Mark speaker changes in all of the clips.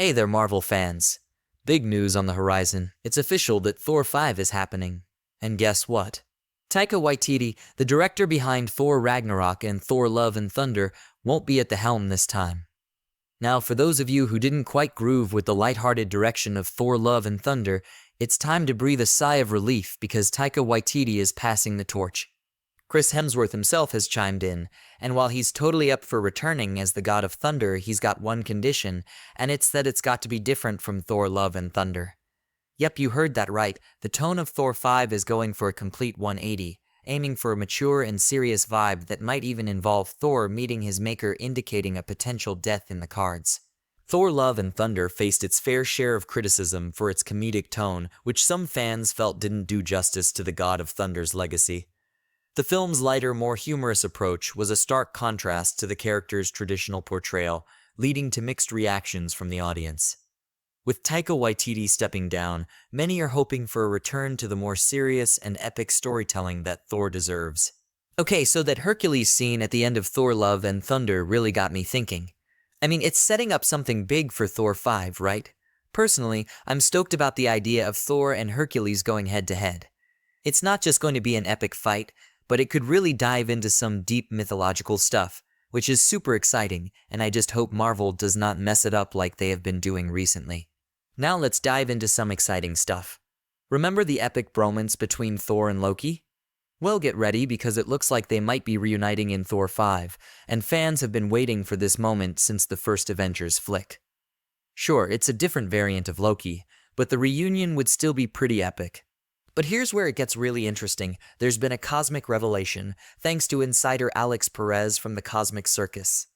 Speaker 1: Hey there, Marvel fans. Big news on the horizon. It's official that Thor 5 is happening. And guess what? Taika Waititi, the director behind Thor Ragnarok and Thor Love and Thunder, won't be at the helm this time. Now, for those of you who didn't quite groove with the lighthearted direction of Thor Love and Thunder, it's time to breathe a sigh of relief because Taika Waititi is passing the torch. Chris Hemsworth himself has chimed in, and while he's totally up for returning as the God of Thunder, he's got one condition, and it's that it's got to be different from Thor Love and Thunder. Yep, you heard that right. The tone of Thor 5 is going for a complete 180, aiming for a mature and serious vibe that might even involve Thor meeting his maker, indicating a potential death in the cards. Thor Love and Thunder faced its fair share of criticism for its comedic tone, which some fans felt didn't do justice to the God of Thunder's legacy. The film's lighter, more humorous approach was a stark contrast to the character's traditional portrayal, leading to mixed reactions from the audience. With Taika Waititi stepping down, many are hoping for a return to the more serious and epic storytelling that Thor deserves. Okay, so that Hercules scene at the end of Thor Love and Thunder really got me thinking. I mean, it's setting up something big for Thor 5, right? Personally, I'm stoked about the idea of Thor and Hercules going head-to-head. It's not just going to be an epic fight, but it could really dive into some deep mythological stuff, which is super exciting, and I just hope Marvel does not mess it up like they have been doing recently. Now let's dive into some exciting stuff. Remember the epic bromance between Thor and Loki? Well, get ready because it looks like they might be reuniting in Thor 5, and fans have been waiting for this moment since the first Avengers flick. Sure, it's a different variant of Loki, but the reunion would still be pretty epic. But here's where it gets really interesting. There's been a cosmic revelation, thanks to insider Alex Perez from the Cosmic Circus.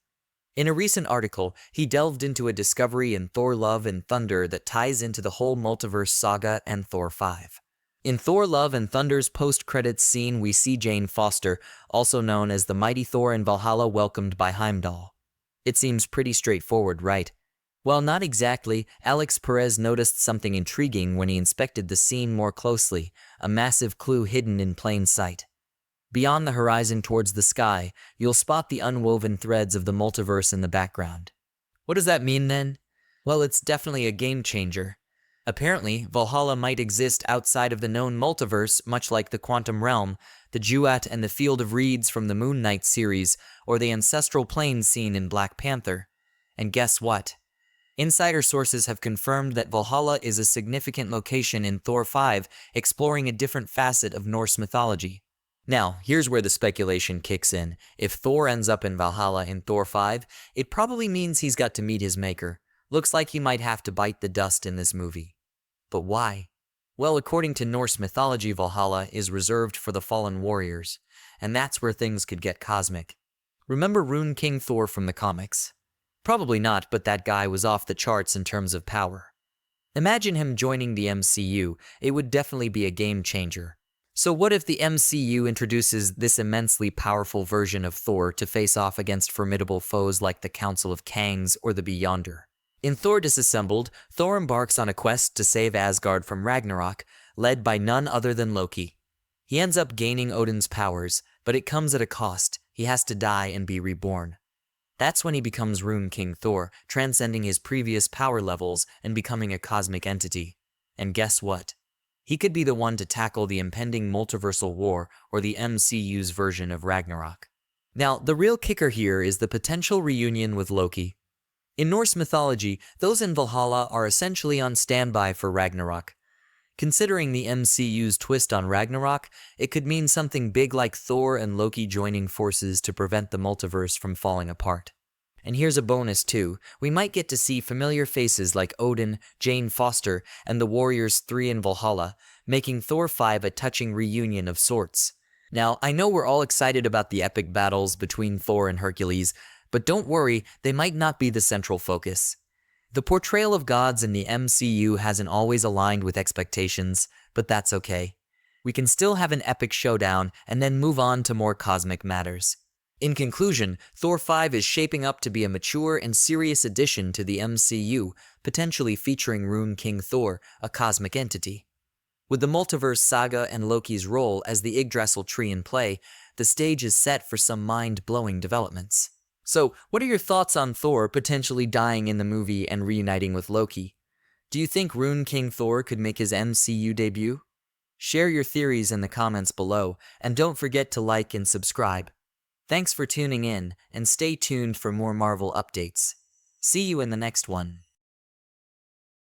Speaker 1: In a recent article, he delved into a discovery in Thor Love and Thunder that ties into the whole multiverse saga and Thor 5. In Thor Love and Thunder's post-credits scene, we see Jane Foster, also known as the mighty Thor in Valhalla, welcomed by Heimdall. It seems pretty straightforward, right? Well, not exactly. Alex Perez noticed something intriguing when he inspected the scene more closely, a massive clue hidden in plain sight. Beyond the horizon towards the sky, you'll spot the unwoven threads of the multiverse in the background. What does that mean then? Well, it's definitely a game changer. Apparently, Valhalla might exist outside of the known multiverse, much like the Quantum Realm, the Duat and the Field of Reeds from the Moon Knight series, or the Ancestral Plane scene in Black Panther. And guess what? Insider sources have confirmed that Valhalla is a significant location in Thor 5, exploring a different facet of Norse mythology. Now, here's where the speculation kicks in. If Thor ends up in Valhalla in Thor 5, it probably means he's got to meet his maker. Looks like he might have to bite the dust in this movie. But why? Well, according to Norse mythology, Valhalla is reserved for the fallen warriors, and that's where things could get cosmic. Remember Rune King Thor from the comics? Probably not, but that guy was off the charts in terms of power. Imagine him joining the MCU, it would definitely be a game changer. So what if the MCU introduces this immensely powerful version of Thor to face off against formidable foes like the Council of Kangs or the Beyonder? In Thor Disassembled, Thor embarks on a quest to save Asgard from Ragnarok, led by none other than Loki. He ends up gaining Odin's powers, but it comes at a cost. He has to die and be reborn. That's when he becomes Rune King Thor, transcending his previous power levels and becoming a cosmic entity. And guess what? He could be the one to tackle the impending multiversal war, or the MCU's version of Ragnarok. Now, the real kicker here is the potential reunion with Loki. In Norse mythology, those in Valhalla are essentially on standby for Ragnarok. Considering the MCU's twist on Ragnarok, it could mean something big like Thor and Loki joining forces to prevent the multiverse from falling apart. And here's a bonus too, we might get to see familiar faces like Odin, Jane Foster, and the Warriors 3 in Valhalla, making Thor 5 a touching reunion of sorts. Now, I know we're all excited about the epic battles between Thor and Hercules, but don't worry, they might not be the central focus. The portrayal of gods in the MCU hasn't always aligned with expectations, but that's okay. We can still have an epic showdown and then move on to more cosmic matters. In conclusion, Thor 5 is shaping up to be a mature and serious addition to the MCU, potentially featuring Rune King Thor, a cosmic entity. With the multiverse saga and Loki's role as the Yggdrasil tree in play, the stage is set for some mind-blowing developments. So, what are your thoughts on Thor potentially dying in the movie and reuniting with Loki? Do you think Rune King Thor could make his MCU debut? Share your theories in the comments below, and don't forget to like and subscribe. Thanks for tuning in, and stay tuned for more Marvel updates. See you in the next one.